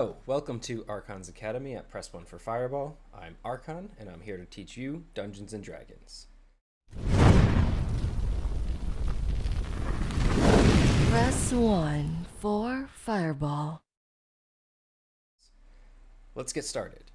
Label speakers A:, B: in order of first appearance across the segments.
A: Oh, welcome to Archon's Academy at Press 1 for Fireball. I'm Archon, and I'm here to teach you Dungeons & Dragons.
B: Press 1 for Fireball.
A: Let's get started.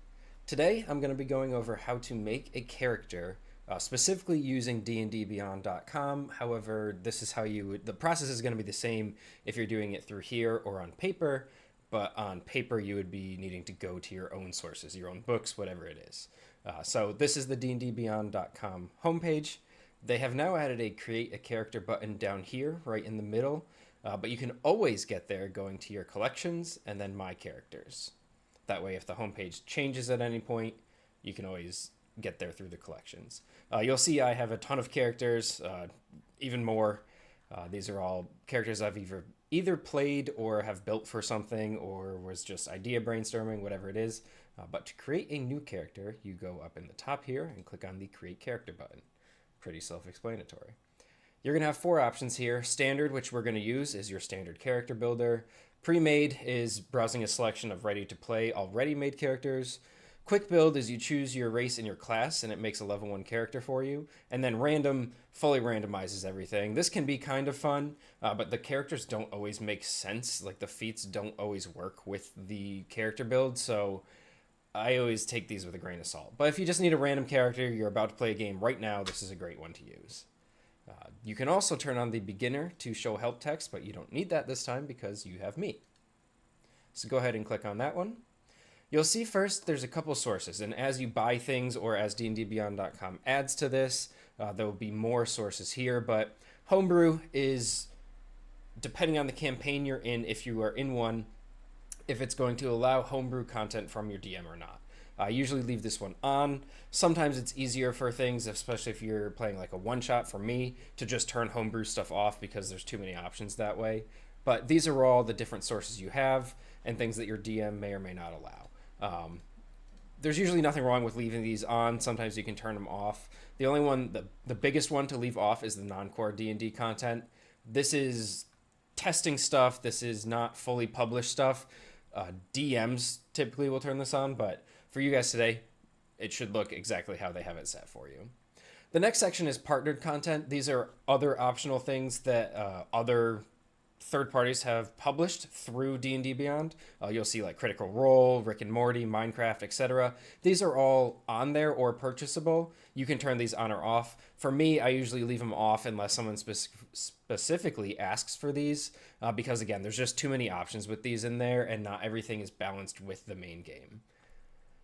A: Today, I'm going to be going over how to make a character, specifically using dndbeyond.com. However, this is how the process is going to be the same if you're doing it through here or on paper, but on paper you would be needing to go to your own sources, your own books, whatever it is. So this is the dndbeyond.com homepage. They have now added a create a character button down here, right in the middle, but you can always get there going to your collections and then my characters. That way, if the homepage changes at any point, you can always get there through the collections. You'll see I have a ton of characters, even more. These are all characters I've either played or have built for something or was just idea brainstorming, whatever it is. But to create a new character, you go up in the top here and click on the Create Character button. Pretty self-explanatory. You're going to have four options here. Standard, which we're going to use, is your standard character builder. Pre-made is browsing a selection of ready-to-play, already made characters. Quick build is you choose your race and your class, and it makes a level 1 character for you. And then random fully randomizes everything. This can be kind of fun, but the characters don't always make sense. Like, the feats don't always work with the character build, so I always take these with a grain of salt. But if you just need a random character, you're about to play a game right now, this is a great one to use. You can also turn on the beginner to show help text, but you don't need that this time because you have me. So go ahead and click on that one. You'll see first there's a couple sources, and as you buy things or as dndbeyond.com adds to this, there will be more sources here, but Homebrew is, depending on the campaign you're in, if you are in one, if it's going to allow homebrew content from your DM or not. I usually leave this one on. Sometimes it's easier for things, especially if you're playing like a one-shot for me, to just turn homebrew stuff off because there's too many options that way. But these are all the different sources you have and things that your DM may or may not allow. There's usually nothing wrong with leaving these on. Sometimes you can turn them off. The only one, the biggest one to leave off is the non-core D&D content. This is testing stuff. This is not fully published stuff. DMs typically will turn this on, but for you guys today, it should look exactly how they have it set for you. The next section is partnered content. These are other optional things that other third parties have published through D&D Beyond. You'll see like Critical Role, Rick and Morty, Minecraft, etc. These are all on there or purchasable. You can turn these on or off. For me, I usually leave them off unless someone specifically asks for these, because again, there's just too many options with these in there and not everything is balanced with the main game.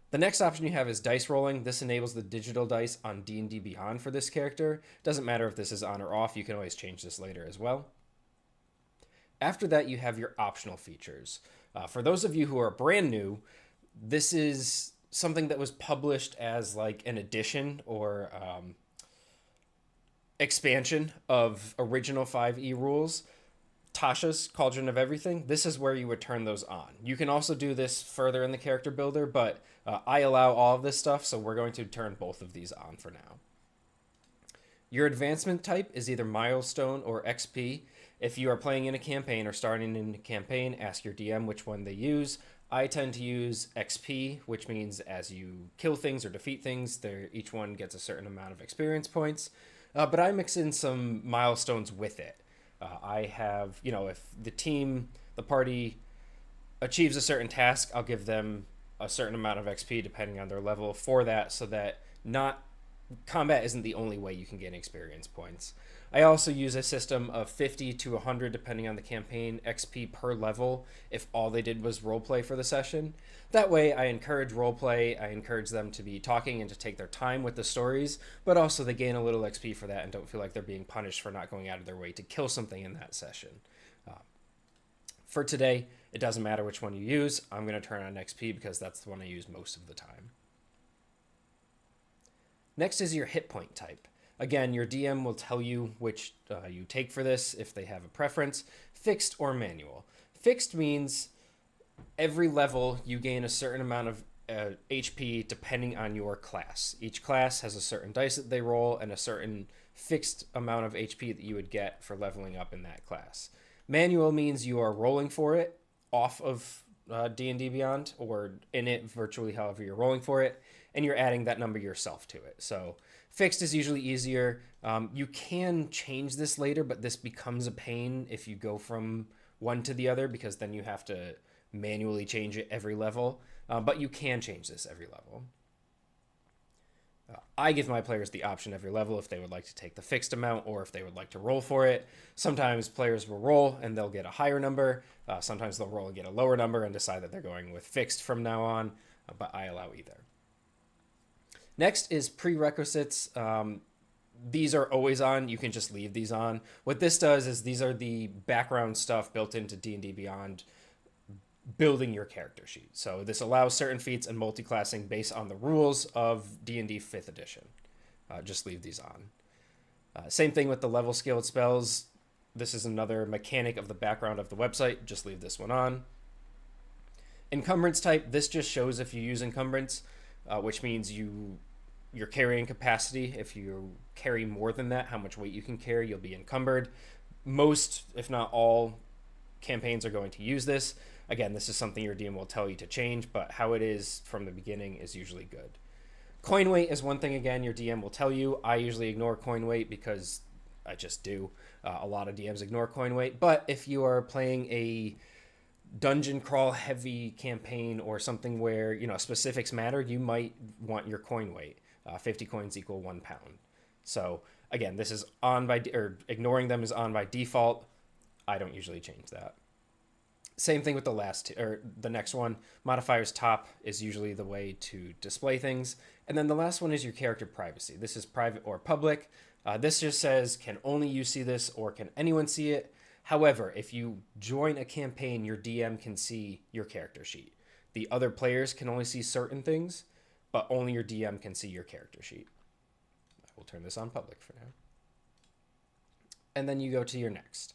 A: The next option you have is dice rolling. This enables the digital dice on D&D Beyond for this character. Doesn't matter if this is on or off, you can always change this later as well. After that, you have your optional features. For those of you who are brand new, this is something that was published as like an addition or expansion of original 5e rules. Tasha's Cauldron of Everything, this is where you would turn those on. You can also do this further in the character builder, but I allow all of this stuff, so we're going to turn both of these on for now. Your advancement type is either milestone or XP. If you are playing in a campaign or starting in a campaign, ask your DM which one they use. I tend to use XP, which means as you kill things or defeat things, each one gets a certain amount of experience points. But I mix in some milestones with it. I have, if the party achieves a certain task, I'll give them a certain amount of XP depending on their level for that, so that combat isn't the only way you can gain experience points. I also use a system of 50 to 100, depending on the campaign, XP per level if all they did was roleplay for the session. That way, I encourage roleplay, I encourage them to be talking and to take their time with the stories, but also they gain a little XP for that and don't feel like they're being punished for not going out of their way to kill something in that session. For today, it doesn't matter which one you use. I'm going to turn on XP because that's the one I use most of the time. Next is your hit point type. Again, your DM will tell you which you take for this if they have a preference, fixed or manual. Fixed means every level you gain a certain amount of HP depending on your class. Each class has a certain dice that they roll and a certain fixed amount of HP that you would get for leveling up in that class. Manual means you are rolling for it off of D&D Beyond, or in it virtually however you're rolling for it, and you're adding that number yourself to it. So fixed is usually easier. You can change this later, but this becomes a pain if you go from one to the other, because then you have to manually change it every level. But you can change this every level. I give my players the option every level if they would like to take the fixed amount or if they would like to roll for it. Sometimes players will roll and they'll get a higher number. Sometimes they'll roll and get a lower number and decide that they're going with fixed from now on, but I allow either. Next is prerequisites. These are always on. You can just leave these on. What this does is these are the background stuff built into D&D Beyond building your character sheet. So this allows certain feats and multi-classing based on the rules of D&D 5th edition. Just leave these on. Same thing with the level scaled spells. This is another mechanic of the background of the website. Just leave this one on. Encumbrance type, this just shows if you use encumbrance, which means your carrying capacity. If you carry more than that, how much weight you can carry, you'll be encumbered. Most, if not all, campaigns are going to use this. Again, this is something your DM will tell you to change, but how it is from the beginning is usually good. Coin weight is one thing, again, your DM will tell you. I usually ignore coin weight because I just do. A lot of DMs ignore coin weight, but if you are playing a dungeon crawl heavy campaign or something where, specifics matter, you might want your coin weight. 50 coins equal 1 pound. So again, this is on by, or ignoring them is on by default. I don't usually change that. Same thing with the last two, or the next one. Modifiers top is usually the way to display things. And then the last one is your character privacy. This is private or public. This just says, can only you see this or can anyone see it? However, if you join a campaign, your DM can see your character sheet. The other players can only see certain things, but only your DM can see your character sheet. I will turn this on public for now. And then you go to your next.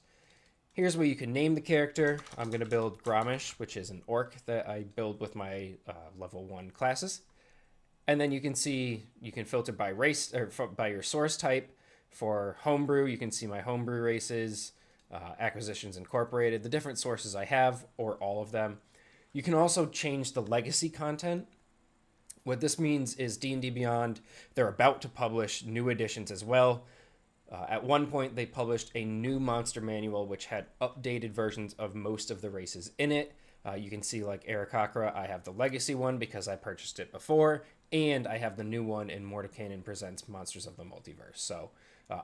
A: Here's where you can name the character. I'm going to build Gromish, which is an orc that I build with my level 1 classes. And then you can see, you can filter by race, or by your source type. For homebrew, you can see my homebrew races, Acquisitions Incorporated, the different sources I have, or all of them. You can also change the legacy content. What this means is D&D Beyond, they're about to publish new editions as well. At one point, they published a new monster manual which had updated versions of most of the races in it. You can see, like Aarakocra, I have the legacy one because I purchased it before, and I have the new one in Mordenkainen Presents Monsters of the Multiverse. So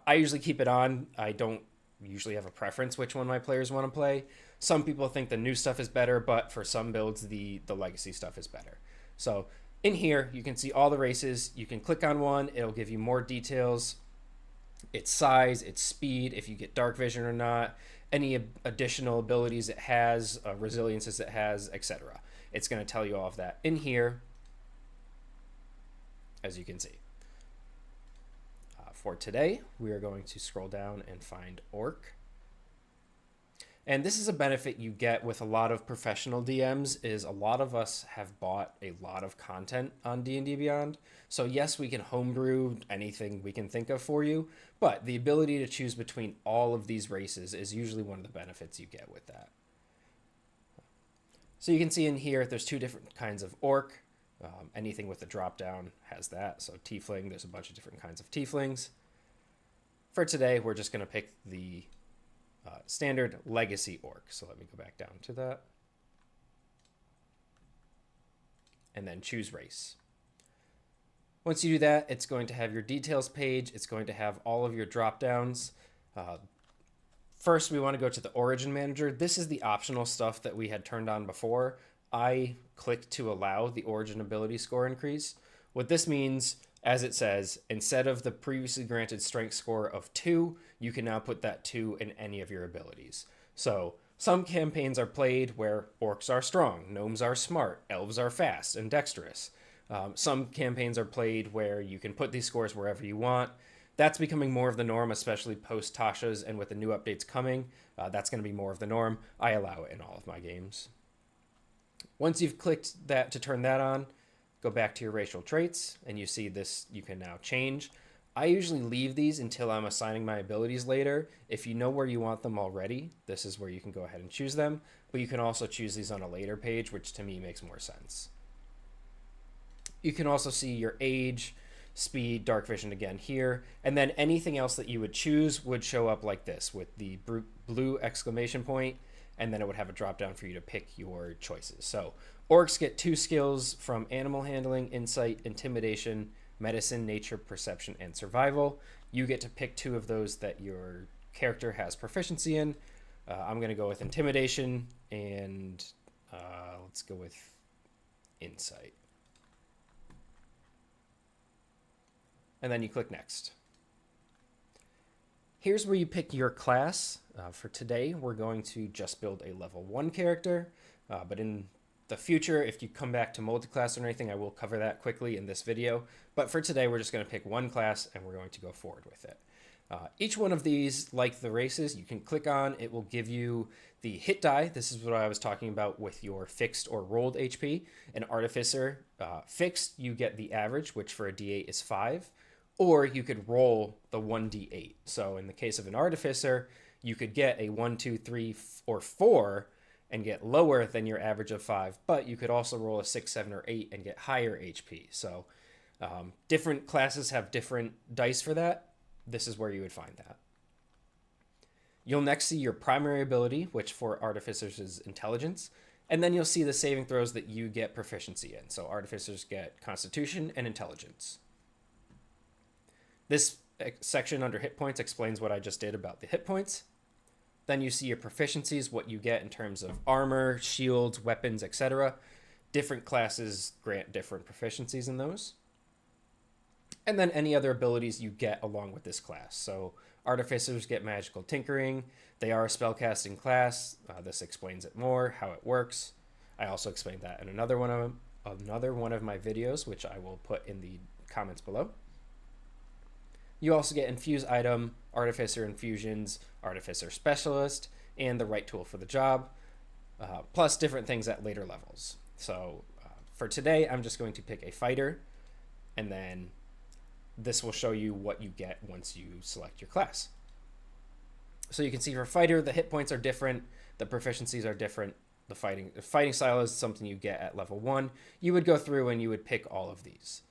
A: I usually keep it on. I don't usually have a preference which one my players want to play. Some people think the new stuff is better, but for some builds, the legacy stuff is better. So in here, you can see all the races. You can click on one. It'll give you more details. Its size, its speed, if you get dark vision or not, any additional abilities it has, resiliences it has, etc. It's going to tell you all of that in here, as you can see. For today, we are going to scroll down and find Orc. And this is a benefit you get with a lot of professional DMs, is a lot of us have bought a lot of content on D&D Beyond. So yes, we can homebrew anything we can think of for you, but the ability to choose between all of these races is usually one of the benefits you get with that. So you can see in here, there's 2 different kinds of Orc. Anything with the drop down has that. So Tiefling, there's a bunch of different kinds of Tieflings. For today, we're just going to pick the standard legacy orc. So let me go back down to that. And then choose race. Once you do that, it's going to have your details page. It's going to have all of your drop downs. First, we want to go to the origin manager. This is the optional stuff that we had turned on before. I clicked to allow the origin ability score increase. What this means, as it says, instead of the previously granted strength score of 2, you can now put that 2 in any of your abilities. So some campaigns are played where orcs are strong, gnomes are smart, elves are fast and dexterous. Some campaigns are played where you can put these scores wherever you want. That's becoming more of the norm, especially post Tasha's, and with the new updates coming, that's going to be more of the norm. I allow it in all of my games. Once you've clicked that to turn that on, go back to your racial traits, and you see this you can now change. I usually leave these until I'm assigning my abilities later. If you know where you want them already, this is where you can go ahead and choose them, but you can also choose these on a later page, which to me makes more sense. You can also see your age, speed, dark vision again here, and then anything else that you would choose would show up like this with the blue exclamation point, and then it would have a drop down for you to pick your choices. So orcs get 2 skills from animal handling, insight, intimidation, medicine, nature, perception, and survival. You get to pick 2 of those that your character has proficiency in. I'm going to go with intimidation, and let's go with insight. And then you click next. Here's where you pick your class. For today, we're going to just build a level 1 character, but in the future, if you come back to multi-class or anything, I will cover that quickly in this video. But for today, we're just going to pick one class and we're going to go forward with it. Each one of these, like the races, you can click on. It will give you the hit die. This is what I was talking about with your fixed or rolled HP. An artificer, fixed, you get the average, which for a D8 is 5. Or you could roll the 1d8. So in the case of an artificer, you could get a 1, 2, 3, or 4 and get lower than your average of 5, but you could also roll a 6, 7, or 8 and get higher HP. So different classes have different dice for that. This is where you would find that. You'll next see your primary ability, which for artificers is intelligence, and then you'll see the saving throws that you get proficiency in. So artificers get constitution and intelligence. This section under hit points explains what I just did about the hit points. Then you see your proficiencies, what you get in terms of armor, shields, weapons, etc. Different classes grant different proficiencies in those. And then any other abilities you get along with this class. So artificers get magical tinkering. They are a spellcasting class. This explains it more, how it works. I also explained that in another one of my videos, which I will put in the comments below. You also get infuse item, artificer infusions, artificer specialist, and the right tool for the job, plus different things at later levels. So for today, I'm just going to pick a fighter, and then this will show you what you get once you select your class. So you can see for fighter, the hit points are different, the proficiencies are different. The fighting style is something you get at level 1. You would go through and you would pick all of these.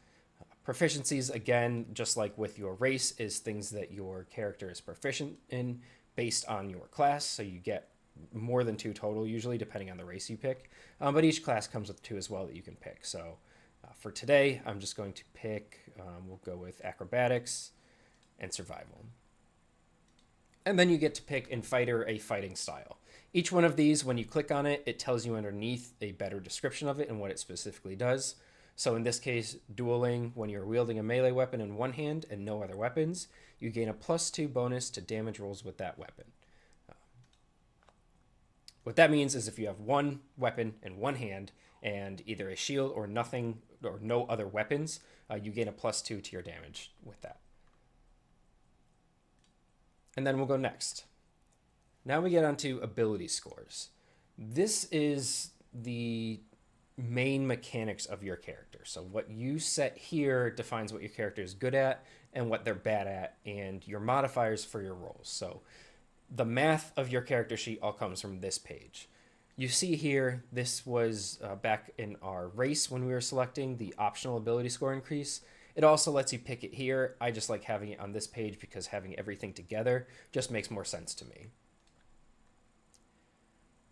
A: Proficiencies, again, just like with your race, is things that your character is proficient in based on your class. So you get more than 2 total, usually, depending on the race you pick. But each class comes with 2 as well that you can pick. So for today, I'm just going to pick, we'll go with acrobatics and survival. And then you get to pick in fighter a fighting style. Each one of these, when you click on it, it tells you underneath a better description of it and what it specifically does. So in this case, dueling, when you're wielding a melee weapon in one hand and no other weapons, you gain a +2 bonus to damage rolls with that weapon. What that means is if you have one weapon in one hand and either a shield or nothing or no other weapons, you gain a +2 to your damage with that. And then we'll go next. Now we get onto ability scores. This is the main mechanics of your character. So what you set here defines what your character is good at and what they're bad at, and your modifiers for your rolls. So the math of your character sheet all comes from this page. You see here, this was back in our race when we were selecting the optional ability score increase. It also lets you pick it here. I just like having it on this page because having everything together just makes more sense to me.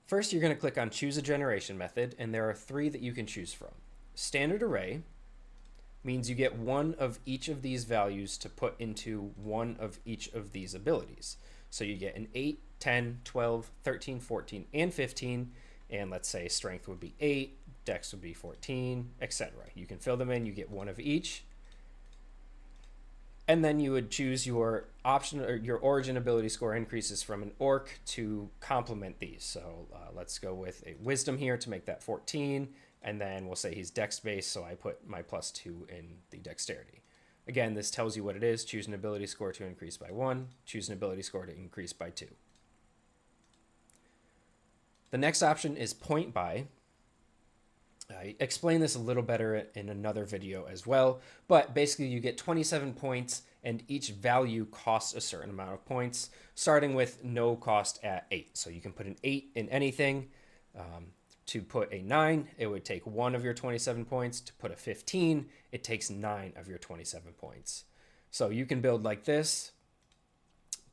A: First, you're going to click on Choose a Generation Method, and there are 3 that you can choose from. Standard Array means you get one of each of these values to put into one of each of these abilities. So you get an 8, 10, 12, 13, 14, and 15, and let's say Strength would be 8, Dex would be 14, etc. You can fill them in, you get one of each. And then you would choose your option or your origin ability score increases from an orc to complement these. So let's go with a wisdom here to make that 14. And then we'll say he's dex based, so I put my +2 in the dexterity. Again, this tells you what it is. Choose an ability score to increase by 1. Choose an ability score to increase by 2. The next option is point by. I explain this a little better in another video as well, but basically you get 27 points and each value costs a certain amount of points, starting with no cost at 8. So you can put an 8 in anything. To put a 9, it would take 1 of your 27 points. To put a 15, it takes 9 of your 27 points. So you can build like this,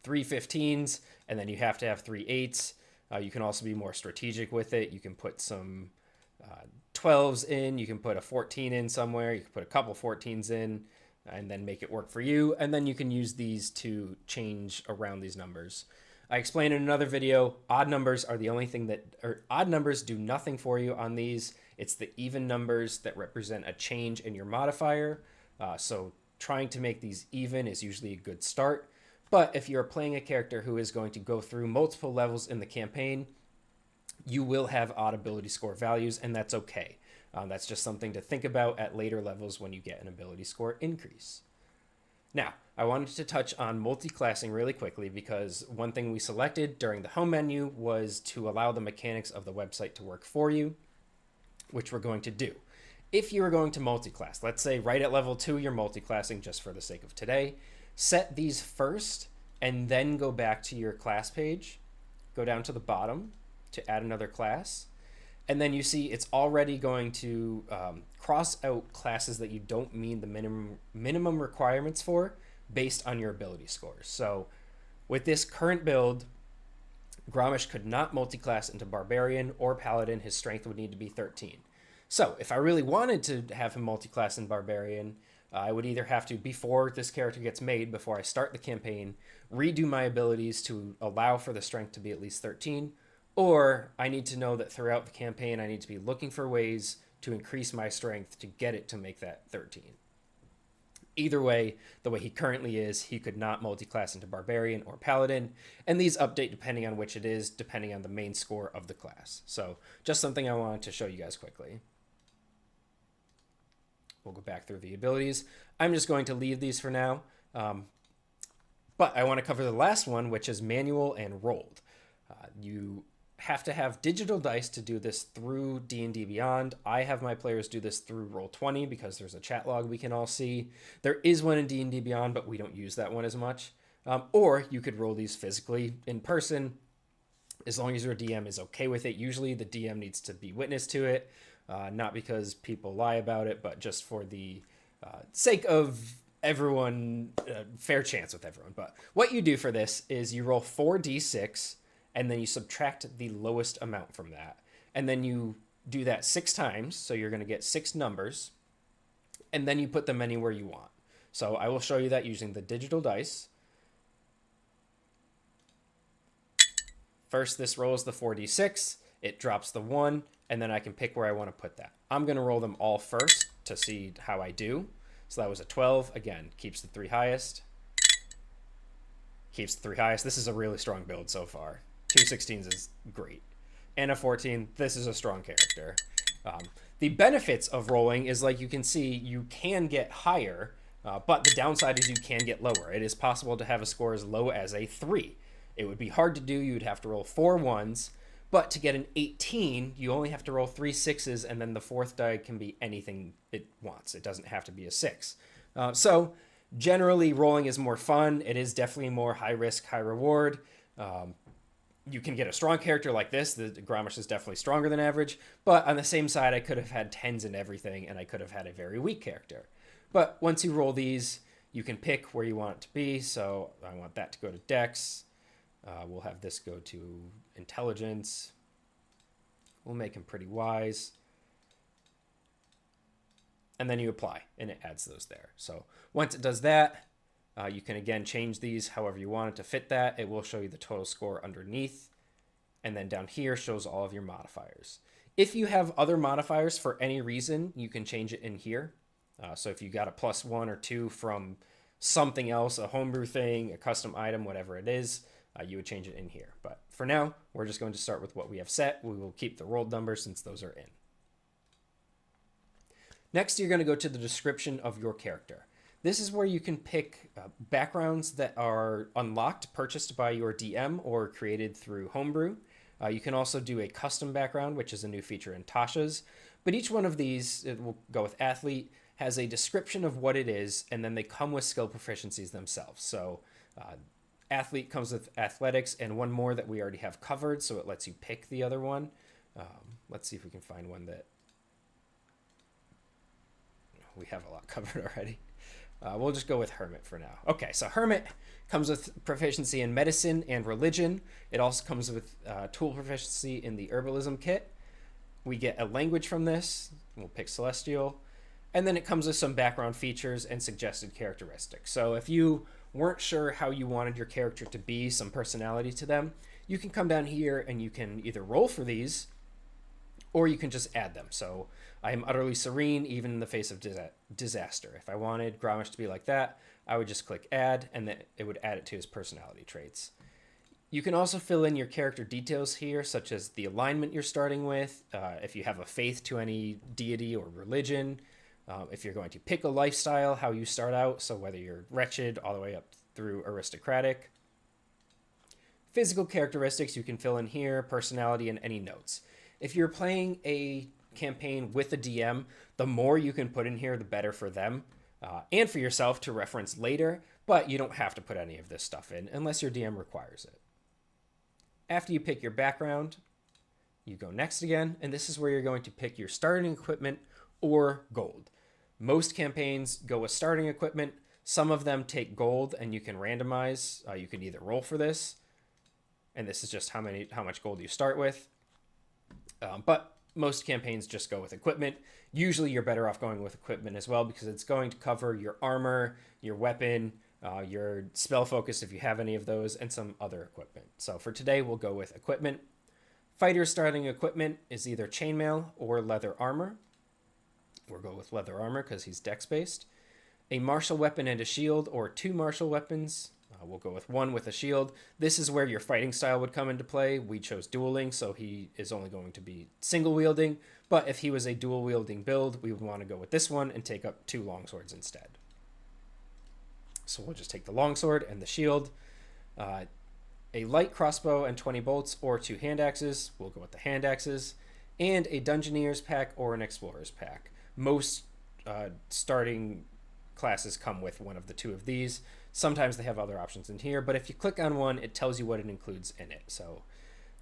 A: 3 15s, and then you have to have 3 8s. You can also be more strategic with it. You can put some 12s in, you can put a 14 in somewhere, you can put a couple 14s in, and then make it work for you. And then you can use these to change around these numbers. I explained in another video, odd numbers are the only thing that, or odd numbers do nothing for you on these. It's the even numbers that represent a change in your modifier. So trying to make these even is usually a good start. But if you're playing a character who is going to go through multiple levels in the campaign, you will have odd ability score values, and that's okay. That's just something to think about at later levels when you get an ability score increase. Now, I wanted to touch on multi-classing really quickly because one thing we selected during the home menu was to allow the mechanics of the website to work for you, which we're going to do. If you are going to multi-class, let's say right at level 2 you're multi-classing just for the sake of today, set these first and then go back to your class page, go down to the bottom to add another class, and then you see it's already going to cross out classes that you don't meet the minimum requirements for based on your ability scores. So with this current build, Grommash could not multi-class into Barbarian or Paladin. His strength would need to be 13. So if I really wanted to have him multi-class in Barbarian, I would either have to, before this character gets made, before I start the campaign, redo my abilities to allow for the strength to be at least 13, or I need to know that throughout the campaign I need to be looking for ways to increase my strength to get it to make that 13. Either way, the way he currently is, he could not multi-class into Barbarian or Paladin, and these update depending on which it is, depending on the main score of the class. So just something I wanted to show you guys quickly. We'll go back through the abilities. I'm just going to leave these for now, but I want to cover the last one, which is manual and rolled. You have to have digital dice to do this through D&D Beyond. I have my players do this through Roll20 because there's a chat log we can all see. There is one in D&D Beyond, but we don't use that one as much. Or you could roll these physically in person, as long as your DM is okay with it. Usually the DM needs to be witness to it, not because people lie about it, but just for the sake of everyone, fair chance with everyone. But what you do for this is you roll 4d6, and then you subtract the lowest amount from that. And then you do that 6 times, so you're going to get 6 numbers, and then you put them anywhere you want. So I will show you that using the digital dice. First, this rolls the 4d6, it drops the 1, and then I can pick where I want to put that. I'm going to roll them all first to see how I do. So that was a 12. Again, keeps the 3 highest. Keeps the 3 highest. This is a really strong build so far. 2 16s is great. And a 14, this is a strong character. The benefits of rolling is, like you can see, you can get higher, but the downside is you can get lower. It is possible to have a score as low as a 3. It would be hard to do. You'd have to roll 4 1s, but to get an 18, you only have to roll 3 6s, and then the 4th die can be anything it wants. It doesn't have to be a 6. So generally, rolling is more fun. It is definitely more high risk, high reward. You can get a strong character like this. The Grommash is definitely stronger than average, but on the same side, I could have had 10s and everything, and I could have had a very weak character. But once you roll these, you can pick where you want it to be. So I want that to go to Dex. We'll have this go to Intelligence. We'll make him pretty wise. And then you apply, and it adds those there. So once it does that, you can again change these however you want it to fit that. It will show you the total score underneath. And then down here shows all of your modifiers. If you have other modifiers for any reason, you can change it in here. So if you got a +1 or 2 from something else, a homebrew thing, a custom item, whatever it is, you would change it in here. But for now, we're just going to start with what we have set. We will keep the rolled numbers since those are in. Next, you're going to go to the description of your character. This is where you can pick backgrounds that are unlocked, purchased by your DM, or created through Homebrew. You can also do a custom background, which is a new feature in Tasha's. But each one of these, it will go with athlete, has a description of what it is, and then they come with skill proficiencies themselves. So athlete comes with athletics and one more that we already have covered, so it lets you pick the other one. Let's see if we can find one that we have a lot covered already. We'll just go with Hermit for now. Okay, so Hermit comes with proficiency in medicine and religion. It also comes with tool proficiency in the herbalism kit. We get a language from this. We'll pick Celestial. And then it comes with some background features and suggested characteristics. So if you weren't sure how you wanted your character to be, some personality to them, you can come down here and you can either roll for these or you can just add them. So I am utterly serene even in the face of disaster. If I wanted Grommash to be like that, I would just click add and then it would add it to his personality traits. You can also fill in your character details here, such as the alignment you're starting with, if you have a faith to any deity or religion, if you're going to pick a lifestyle, how you start out, so whether you're wretched all the way up through aristocratic. Physical characteristics you can fill in here, personality, and any notes. If you're playing a campaign with a DM, the more you can put in here, the better for them and for yourself to reference later, but you don't have to put any of this stuff in unless your DM requires it. After you pick your background, you go next again, and this is where you're going to pick your starting equipment or gold. Most campaigns go with starting equipment. Some of them take gold, and you can randomize. You can either roll for this, and this is just how much gold you start with. But most campaigns just go with equipment. Usually you're better off going with equipment as well because it's going to cover your armor, your weapon, your spell focus if you have any of those, and some other equipment. So for today, we'll go with equipment. Fighter starting equipment is either chainmail or leather armor. We'll go with leather armor because he's dex-based. A martial weapon and a shield, or two martial weapons. We'll go with one with a shield. This is where your fighting style would come into play. We chose dueling, so he is only going to be single wielding. But if he was a dual wielding build, we would want to go with this one and take up two longswords instead. So we'll just take the longsword and the shield. A light crossbow and 20 bolts, or two hand axes. We'll go with the hand axes. And a Dungeoneer's pack or an Explorer's pack. Most starting classes come with one of the two of these. Sometimes they have other options in here, but if you click on one, it tells you what it includes in it. So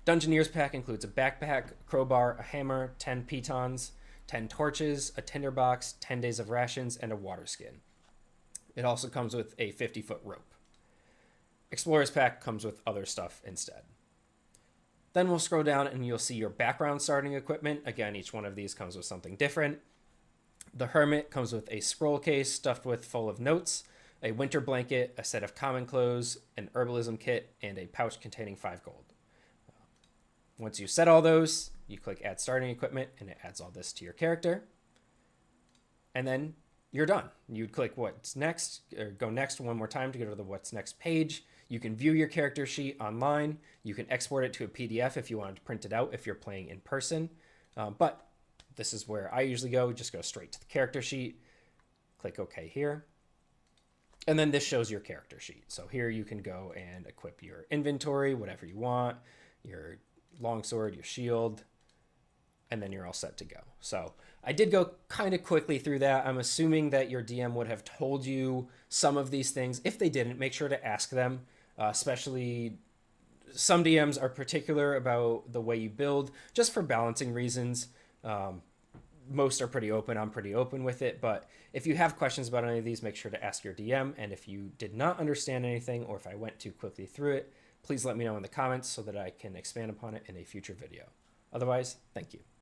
A: Dungeoneer's pack includes a backpack, crowbar, a hammer, 10 pitons, 10 torches, a tinderbox, 10 days of rations, and a water skin. It also comes with a 50-foot rope. Explorer's pack comes with other stuff instead. Then we'll scroll down and you'll see your background starting equipment. Again, each one of these comes with something different. The Hermit comes with a scroll case stuffed with full of notes, a winter blanket, a set of common clothes, an herbalism kit, and a pouch containing 5 gold. Once you set all those, you click add starting equipment and it adds all this to your character. And then you're done. You'd click what's next, or go next one more time to go to the what's next page. You can view your character sheet online. You can export it to a PDF if you wanted to print it out if you're playing in person. But this is where I usually go. Just go straight to the character sheet. Click OK here. And then this shows your character sheet. So here you can go and equip your inventory, whatever you want, your longsword, your shield, and then you're all set to go. So I did go kind of quickly through that. I'm assuming that your DM would have told you some of these things. If they didn't, make sure to ask them, especially some DMs are particular about the way you build, just for balancing reasons. Most are pretty open. I'm pretty open with it. But if you have questions about any of these, make sure to ask your DM. And if you did not understand anything, or if I went too quickly through it, please let me know in the comments so that I can expand upon it in a future video. Otherwise, thank you.